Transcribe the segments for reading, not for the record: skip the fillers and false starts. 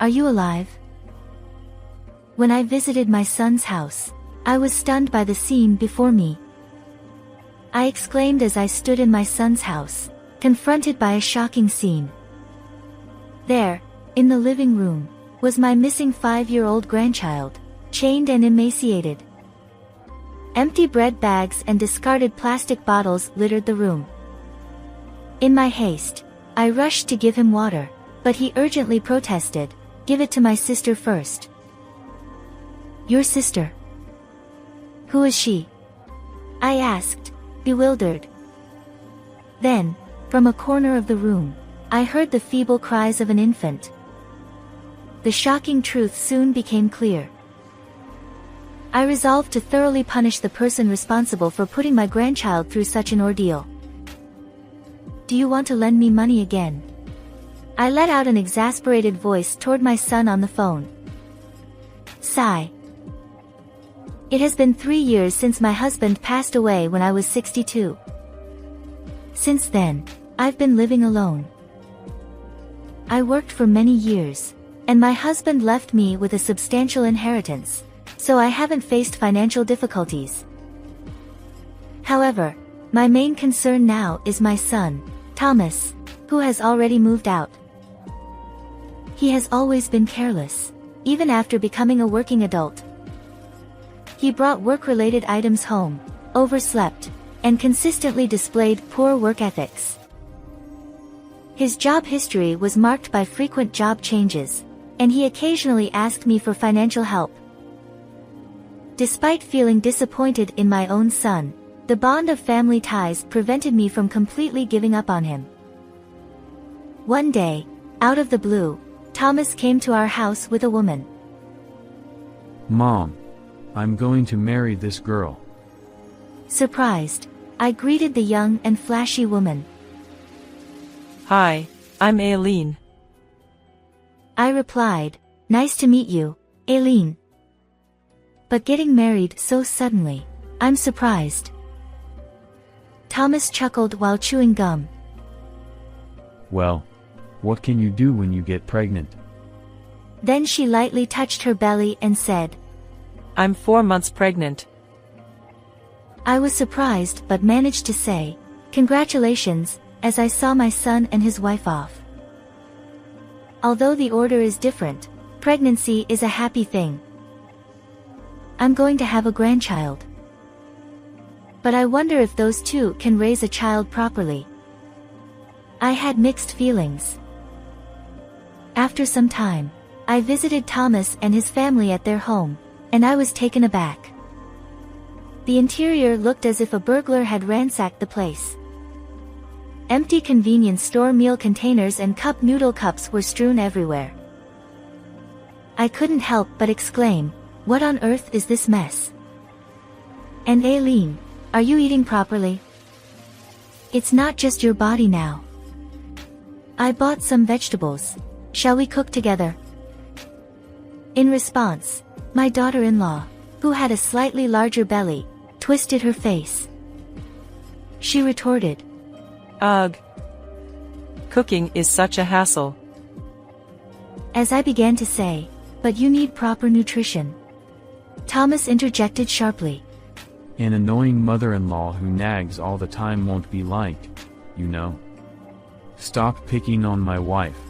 Are you alive? When I visited my son's house, I was stunned by the scene before me. I exclaimed as I stood in my son's house, confronted by a shocking scene. There, in the living room, was my missing 5-year-old grandchild, chained and emaciated. Empty bread bags and discarded plastic bottles littered the room. In my haste, I rushed to give him water, but he urgently protested, "Give it to my sister first." "Your sister? Who is she?" I asked, bewildered. Then, from a corner of the room, I heard the feeble cries of an infant. The shocking truth soon became clear. I resolved to thoroughly punish the person responsible for putting my grandchild through such an ordeal. "Do you want to lend me money again?" I let out an exasperated voice toward my son on the phone. Sigh. It has been 3 years since my husband passed away when I was 62. Since then, I've been living alone. I worked for many years, and my husband left me with a substantial inheritance, so I haven't faced financial difficulties. However, my main concern now is my son, Thomas, who has already moved out. He has always been careless, even after becoming a working adult. He brought work-related items home, overslept, and consistently displayed poor work ethics. His job history was marked by frequent job changes, and he occasionally asked me for financial help. Despite feeling disappointed in my own son, the bond of family ties prevented me from completely giving up on him. One day, out of the blue, Thomas came to our house with a woman. "Mom, I'm going to marry this girl." Surprised, I greeted the young and flashy woman. "Hi, I'm Aileen." I replied, "Nice to meet you, Aileen. But getting married so suddenly, I'm surprised." Thomas chuckled while chewing gum. "Well, what can you do when you get pregnant?" Then she lightly touched her belly and said, "I'm 4 months pregnant." I was surprised but managed to say, "Congratulations," as I saw my son and his wife off. Although the order is different, pregnancy is a happy thing. I'm going to have a grandchild. But I wonder if those two can raise a child properly. I had mixed feelings. After some time, I visited Thomas and his family at their home, and I was taken aback. The interior looked as if a burglar had ransacked the place. Empty convenience store meal containers and cup noodle cups were strewn everywhere. I couldn't help but exclaim, "What on earth is this mess? And Aileen, are you eating properly? It's not just your body now." I bought some vegetables. Shall we cook together? In response, my daughter-in-law, who had a slightly larger belly, twisted her face. She retorted, "Ugh. Cooking is such a hassle." As I began to say, "But you need proper nutrition," Thomas interjected sharply. "An annoying mother-in-law who nags all the time won't be liked, you know. Stop picking on my wife."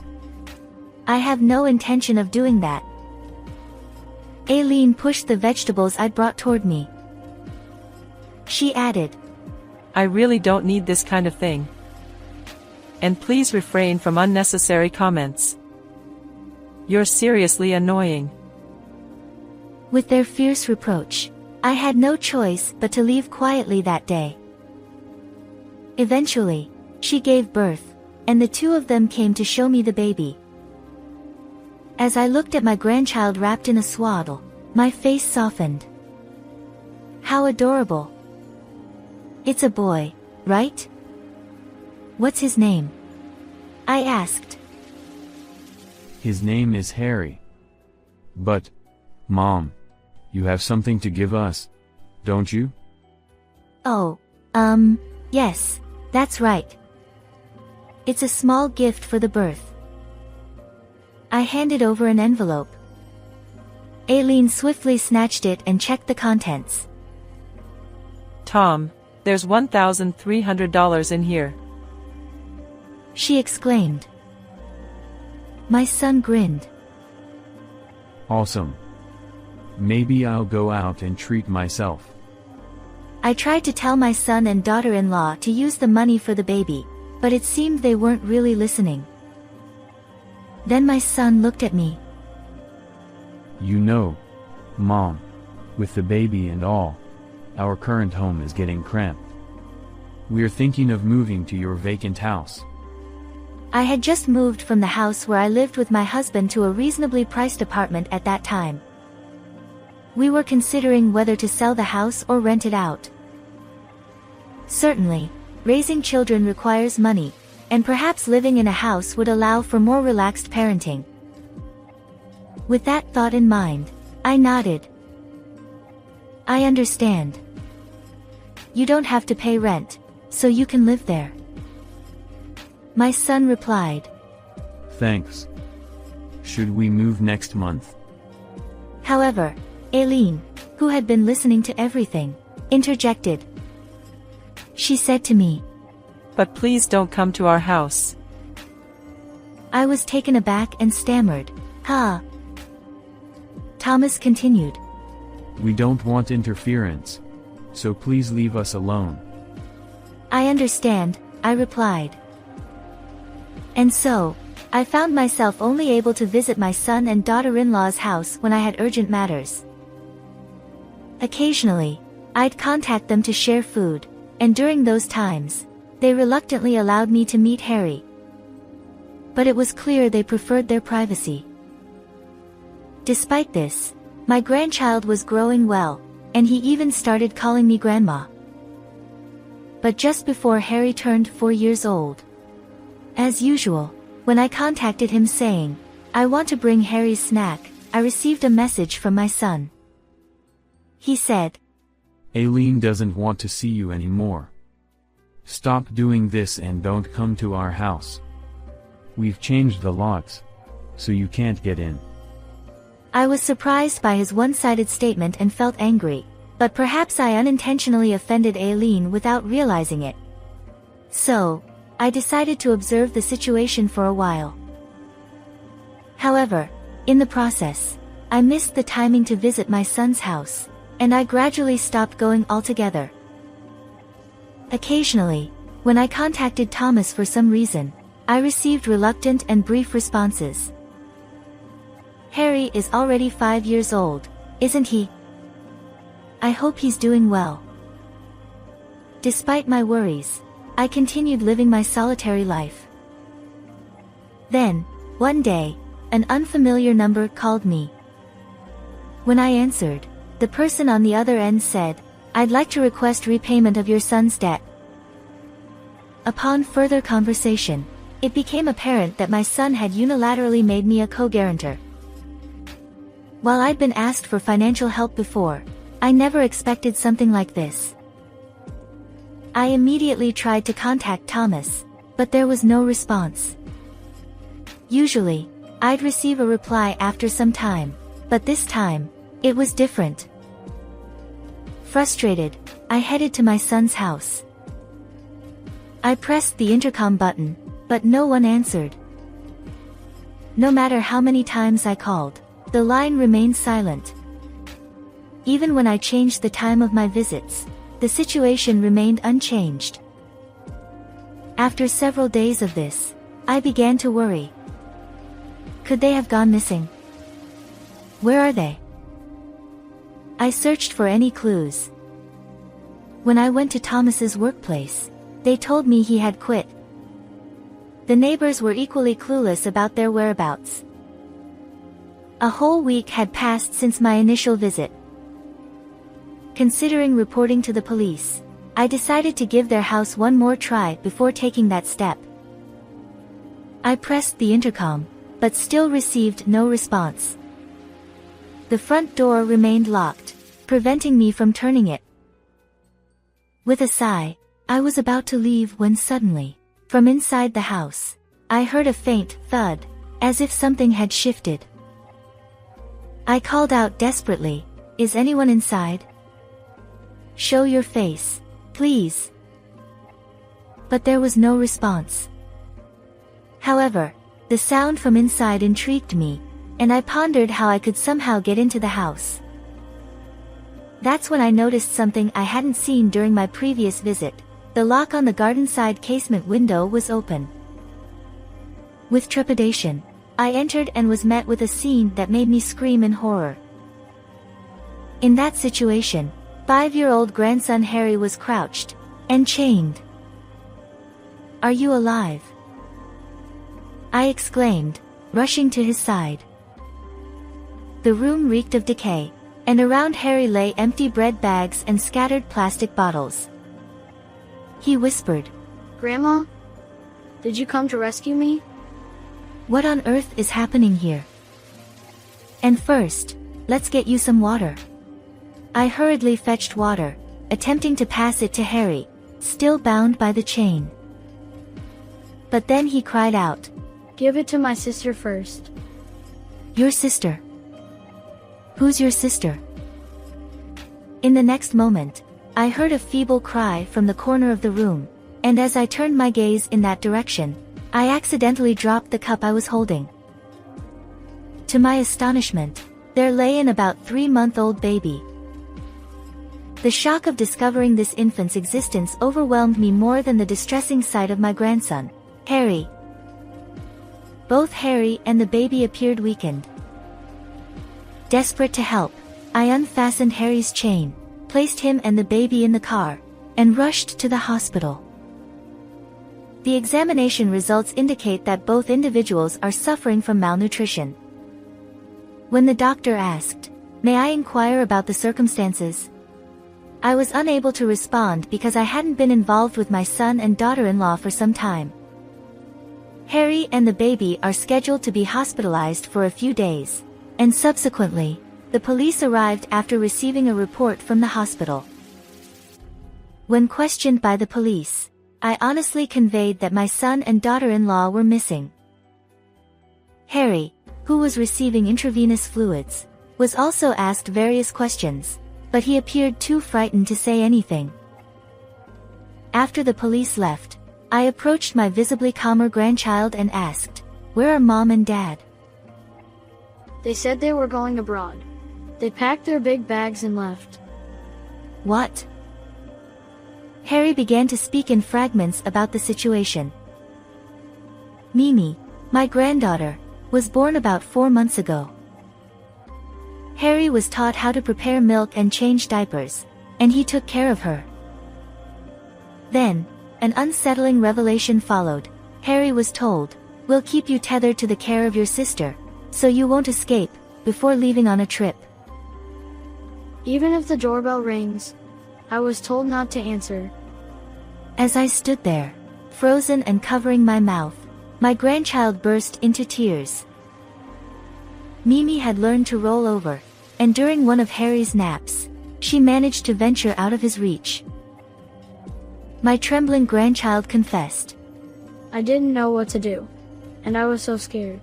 I have no intention of doing that. Aileen pushed the vegetables I'd brought toward me. She added, "I really don't need this kind of thing. And please refrain from unnecessary comments. You're seriously annoying." With their fierce reproach, I had no choice but to leave quietly that day. Eventually, she gave birth, and the two of them came to show me the baby. As I looked at my grandchild wrapped in a swaddle, my face softened. How adorable. It's a boy, right? What's his name? I asked. "His name is Harry. But, Mom, you have something to give us, don't you?" Oh, yes, that's right. It's a small gift for the birth. I handed over an envelope. Aileen swiftly snatched it and checked the contents. Tom, there's $1,300 in here. She exclaimed. My son grinned. Awesome. Maybe I'll go out and treat myself. I tried to tell my son and daughter-in-law to use the money for the baby, but it seemed they weren't really listening. Then my son looked at me. You know, Mom, with the baby and all, our current home is getting cramped. We're thinking of moving to your vacant house. I had just moved from the house where I lived with my husband to a reasonably priced apartment at that time. We were considering whether to sell the house or rent it out. Certainly, raising children requires money, and perhaps living in a house would allow for more relaxed parenting. With that thought in mind, I nodded. I understand. You don't have to pay rent, so you can live there. My son replied. Thanks. Should we move next month? However, Aileen, who had been listening to everything, interjected. She said to me, But please don't come to our house. I was taken aback and stammered, Huh? Thomas continued. We don't want interference, so please leave us alone. I understand, I replied. And so, I found myself only able to visit my son and daughter-in-law's house when I had urgent matters. Occasionally, I'd contact them to share food, and during those times, they reluctantly allowed me to meet Harry. But it was clear they preferred their privacy. Despite this, my grandchild was growing well, and he even started calling me Grandma. But just before Harry turned 4 years old, as usual, when I contacted him saying, I want to bring Harry's snack, I received a message from my son. He said, Aileen doesn't want to see you anymore. Stop doing this and don't come to our house. We've changed the locks, so you can't get in. I was surprised by his one-sided statement and felt angry, but perhaps I unintentionally offended Aileen without realizing it. So, I decided to observe the situation for a while. However, in the process, I missed the timing to visit my son's house, and I gradually stopped going altogether. Occasionally, when I contacted Thomas for some reason, I received reluctant and brief responses. Harry is already 5 years old, isn't he? I hope he's doing well. Despite my worries, I continued living my solitary life. Then, one day, an unfamiliar number called me. When I answered, the person on the other end said, I'd like to request repayment of your son's debt. Upon further conversation, it became apparent that my son had unilaterally made me a co-guarantor. While I'd been asked for financial help before, I never expected something like this. I immediately tried to contact Thomas, but there was no response. Usually, I'd receive a reply after some time, but this time, it was different. Frustrated, I headed to my son's house. I pressed the intercom button, but no one answered. No matter how many times I called, the line remained silent. Even when I changed the time of my visits, the situation remained unchanged. After several days of this, I began to worry. Could they have gone missing? Where are they? I searched for any clues. When I went to Thomas's workplace, they told me he had quit. The neighbors were equally clueless about their whereabouts. A whole week had passed since my initial visit. Considering reporting to the police, I decided to give their house one more try before taking that step. I pressed the intercom, but still received no response. The front door remained locked, preventing me from turning it. With a sigh, I was about to leave when suddenly, from inside the house, I heard a faint thud, as if something had shifted. I called out desperately, "Is anyone inside? Show your face, please." But there was no response. However, the sound from inside intrigued me, and I pondered how I could somehow get into the house. That's when I noticed something I hadn't seen during my previous visit. The lock on the garden side casement window was open. With trepidation, I entered and was met with a scene that made me scream in horror. In that situation, 5-year-old grandson Harry was crouched and chained. "Are you alive?" I exclaimed, rushing to his side. The room reeked of decay, and around Harry lay empty bread bags and scattered plastic bottles. He whispered, "Grandma? Did you come to rescue me?" "What on earth is happening here? And first, let's get you some water." I hurriedly fetched water, attempting to pass it to Harry, still bound by the chain. But then he cried out, "Give it to my sister first." "Your sister? Who's your sister?" In the next moment, I heard a feeble cry from the corner of the room, and as I turned my gaze in that direction, I accidentally dropped the cup I was holding. To my astonishment, there lay an about 3-month-old baby. The shock of discovering this infant's existence overwhelmed me more than the distressing sight of my grandson, Harry. Both Harry and the baby appeared weakened. Desperate to help, I unfastened Harry's chain, placed him and the baby in the car, and rushed to the hospital. The examination results indicate that both individuals are suffering from malnutrition. When the doctor asked, "May I inquire about the circumstances?" I was unable to respond because I hadn't been involved with my son and daughter-in-law for some time. Harry and the baby are scheduled to be hospitalized for a few days, and subsequently, the police arrived after receiving a report from the hospital. When questioned by the police, I honestly conveyed that my son and daughter-in-law were missing. Harry, who was receiving intravenous fluids, was also asked various questions, but he appeared too frightened to say anything. After the police left, I approached my visibly calmer grandchild and asked, "Where are Mom and Dad?" "They said they were going abroad. They packed their big bags and left." "What?" Harry began to speak in fragments about the situation. "Mimi, my granddaughter, was born about 4 months ago. Harry was taught how to prepare milk and change diapers, and he took care of her. Then, an unsettling revelation followed. Harry was told, 'We'll keep you tethered to the care of your sister, so you won't escape,' before leaving on a trip. Even if the doorbell rings, I was told not to answer." As I stood there, frozen and covering my mouth, my grandchild burst into tears. Mimi had learned to roll over, and during one of Harry's naps, she managed to venture out of his reach. My trembling grandchild confessed, "I didn't know what to do, and I was so scared."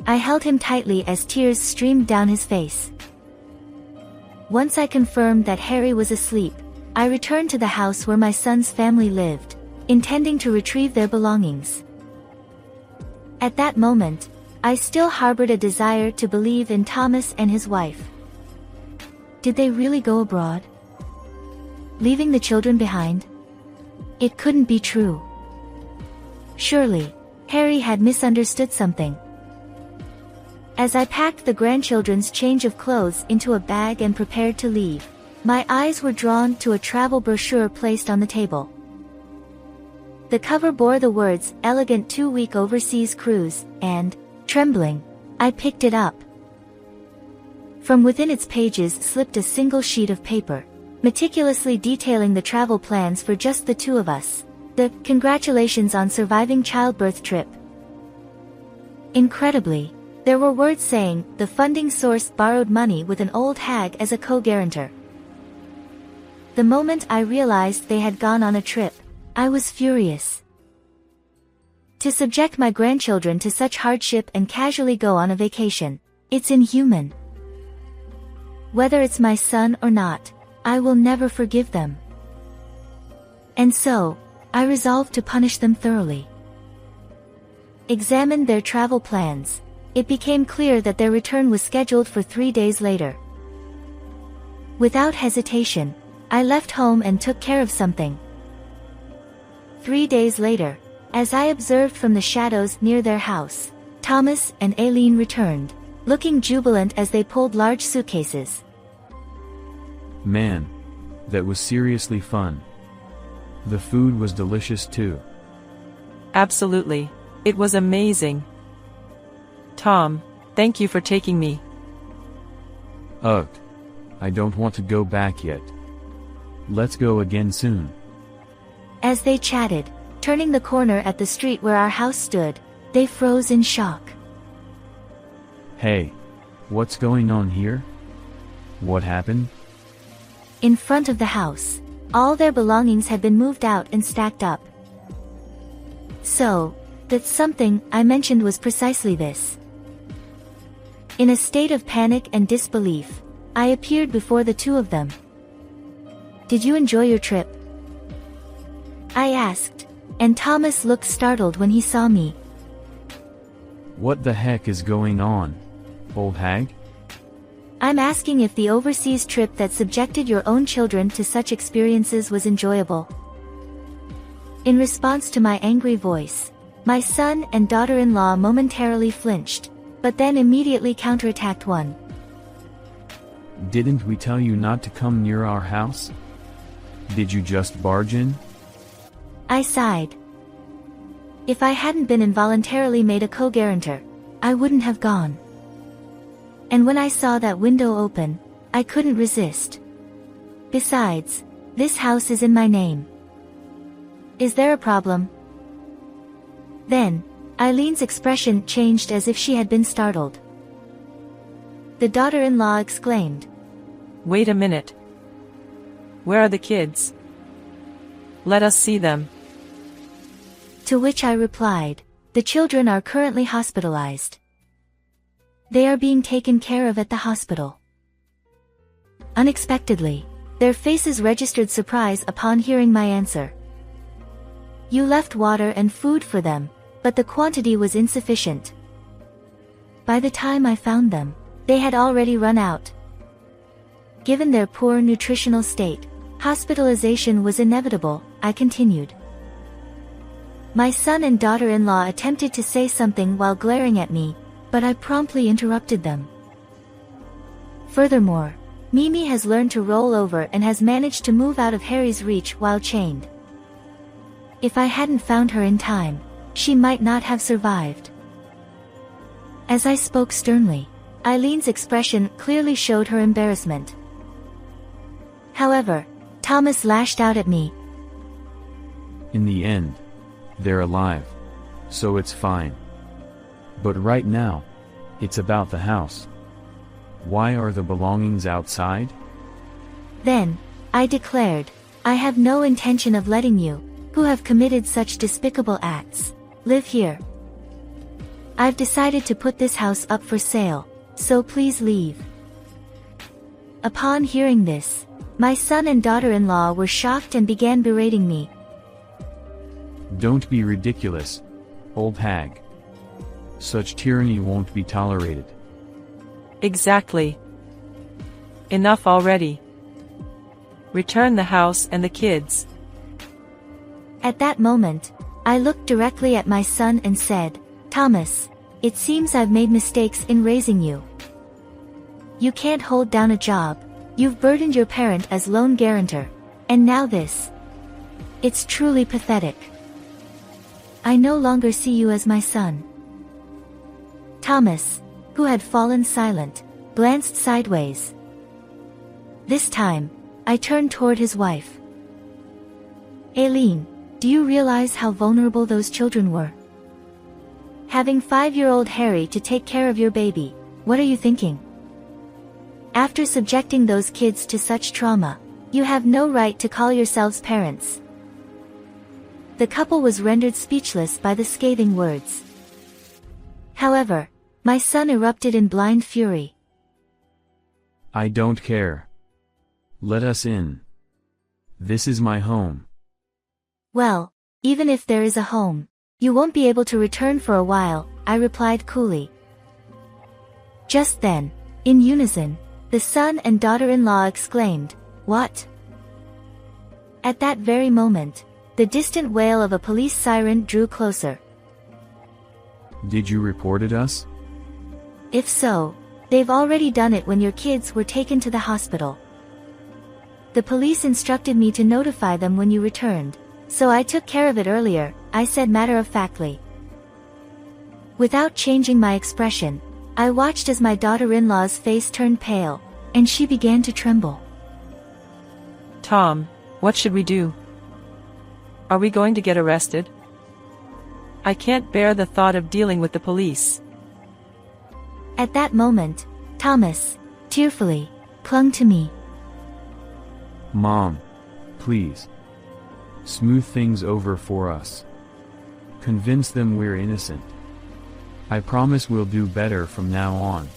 I held him tightly as tears streamed down his face. Once I confirmed that Harry was asleep, I returned to the house where my son's family lived, intending to retrieve their belongings. At that moment, I still harbored a desire to believe in Thomas and his wife. Did they really go abroad, leaving the children behind? It couldn't be true. Surely, Harry had misunderstood something. As I packed the grandchildren's change of clothes into a bag and prepared to leave, my eyes were drawn to a travel brochure placed on the table. The cover bore the words, "Elegant 2-week overseas cruise," and, trembling, I picked it up. From within its pages slipped a single sheet of paper, meticulously detailing the travel plans for just the two of us. The "Congratulations on surviving childbirth trip." Incredibly, there were words saying, "The funding source borrowed money with an old hag as a co-guarantor." The moment I realized they had gone on a trip, I was furious. To subject my grandchildren to such hardship and casually go on a vacation, it's inhuman. Whether it's my son or not, I will never forgive them. And so, I resolved to punish them thoroughly. Examined their travel plans. It became clear that their return was scheduled for 3 days later. Without hesitation, I left home and took care of something. 3 days later, as I observed from the shadows near their house, Thomas and Aileen returned, looking jubilant as they pulled large suitcases. Man, that was seriously fun. The food was delicious too. Absolutely. It was amazing. Tom, thank you for taking me. Ugh. I don't want to go back yet. Let's go again soon. As they chatted, turning the corner at the street where our house stood, they froze in shock. Hey, what's going on here? What happened? In front of the house, all their belongings had been moved out and stacked up. So, that something I mentioned was precisely this. In a state of panic and disbelief, I appeared before the two of them. Did you enjoy your trip? I asked, and Thomas looked startled when he saw me. What the heck is going on, old hag? I'm asking if the overseas trip that subjected your own children to such experiences was enjoyable. In response to my angry voice, my son and daughter-in-law momentarily flinched, but then immediately counterattacked one. Didn't we tell you not to come near our house? Did you just barge in? I sighed. If I hadn't been involuntarily made a co-guarantor, I wouldn't have gone. And when I saw that window open, I couldn't resist. Besides, this house is in my name. Is there a problem? Then, Eileen's expression changed as if she had been startled. The daughter-in-law exclaimed, Wait a minute. Where are the kids? Let us see them. To which I replied, the children are currently hospitalized. They are being taken care of at the hospital. Unexpectedly, their faces registered surprise upon hearing my answer. You left water and food for them, but the quantity was insufficient. By the time I found them, they had already run out. Given their poor nutritional state, hospitalization was inevitable, I continued. My son and daughter-in-law attempted to say something while glaring at me, but I promptly interrupted them. Furthermore, Mimi has learned to roll over and has managed to move out of Harry's reach while chained. If I hadn't found her in time, she might not have survived. As I spoke sternly, Eileen's expression clearly showed her embarrassment. However, Thomas lashed out at me. In the end, they're alive, so it's fine. But right now, it's about the house. Why are the belongings outside? Then, I declared, I have no intention of letting you, who have committed such despicable acts, live here. I've decided to put this house up for sale, so please leave. Upon hearing this, my son and daughter-in-law were shocked and began berating me. Don't be ridiculous, old hag. Such tyranny won't be tolerated. Exactly. Enough already. Return the house and the kids. At that moment, I looked directly at my son and said, Thomas, it seems I've made mistakes in raising you. You can't hold down a job, you've burdened your parent as lone guarantor, and now this. It's truly pathetic. I no longer see you as my son. Thomas, who had fallen silent, glanced sideways. This time, I turned toward his wife. Aileen, do you realize how vulnerable those children were? Having 5-year-old Harry to take care of your baby, what are you thinking? After subjecting those kids to such trauma, you have no right to call yourselves parents. the couple was rendered speechless by the scathing words. However, my son erupted in blind fury. I don't care. Let us in. This is my home. Well, even if there is a home, you won't be able to return for a while, I replied coolly. Just then, in unison, the son and daughter-in-law exclaimed, "What?" At that very moment, the distant wail of a police siren drew closer. Did you report us? If so, they've already done it when your kids were taken to the hospital. The police instructed me to notify them when you returned, so I took care of it earlier, I said matter-of-factly. Without changing my expression, I watched as my daughter-in-law's face turned pale, and she began to tremble. Tom, what should we do? Are we going to get arrested? I can't bear the thought of dealing with the police. At that moment, Thomas, tearfully, clung to me. Mom, please. Smooth things over for us. Convince them we're innocent. I promise we'll do better from now on.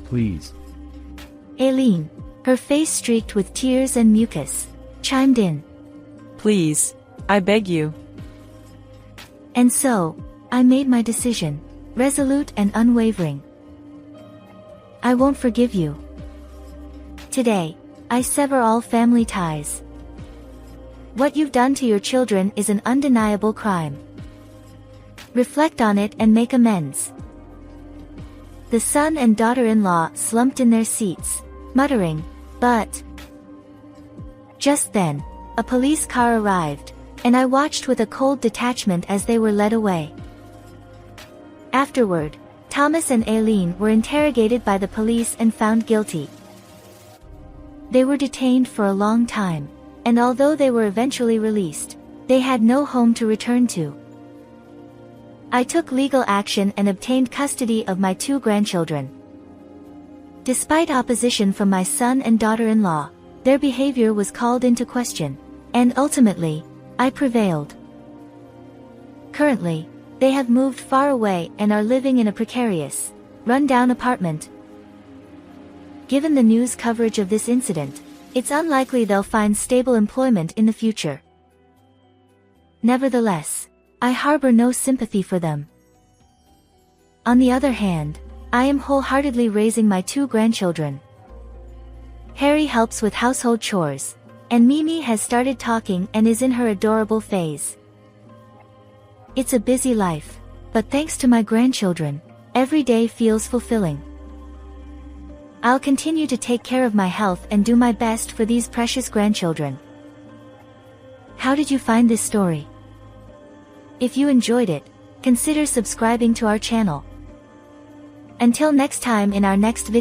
Please. Aileen, her face streaked with tears and mucus, chimed in. Please, I beg you. And so, I made my decision, resolute and unwavering. I won't forgive you. Today, I sever all family ties. What you've done to your children is an undeniable crime. Reflect on it and make amends. The son and daughter-in-law slumped in their seats, muttering, "But..." Just then, a police car arrived, and I watched with a cold detachment as they were led away. Afterward, Thomas and Aileen were interrogated by the police and found guilty. They were detained for a long time, and although they were eventually released, they had no home to return to. I took legal action and obtained custody of my 2 grandchildren. Despite opposition from my son and daughter-in-law, their behavior was called into question, and ultimately, I prevailed. Currently, they have moved far away and are living in a precarious, run-down apartment. Given the news coverage of this incident, it's unlikely they'll find stable employment in the future. Nevertheless, I harbor no sympathy for them. On the other hand, I am wholeheartedly raising my 2 grandchildren. Harry helps with household chores, and Mimi has started talking and is in her adorable phase. It's a busy life, but thanks to my grandchildren, every day feels fulfilling. I'll continue to take care of my health and do my best for these precious grandchildren. How did you find this story? If you enjoyed it, consider subscribing to our channel. Until next time in our next video.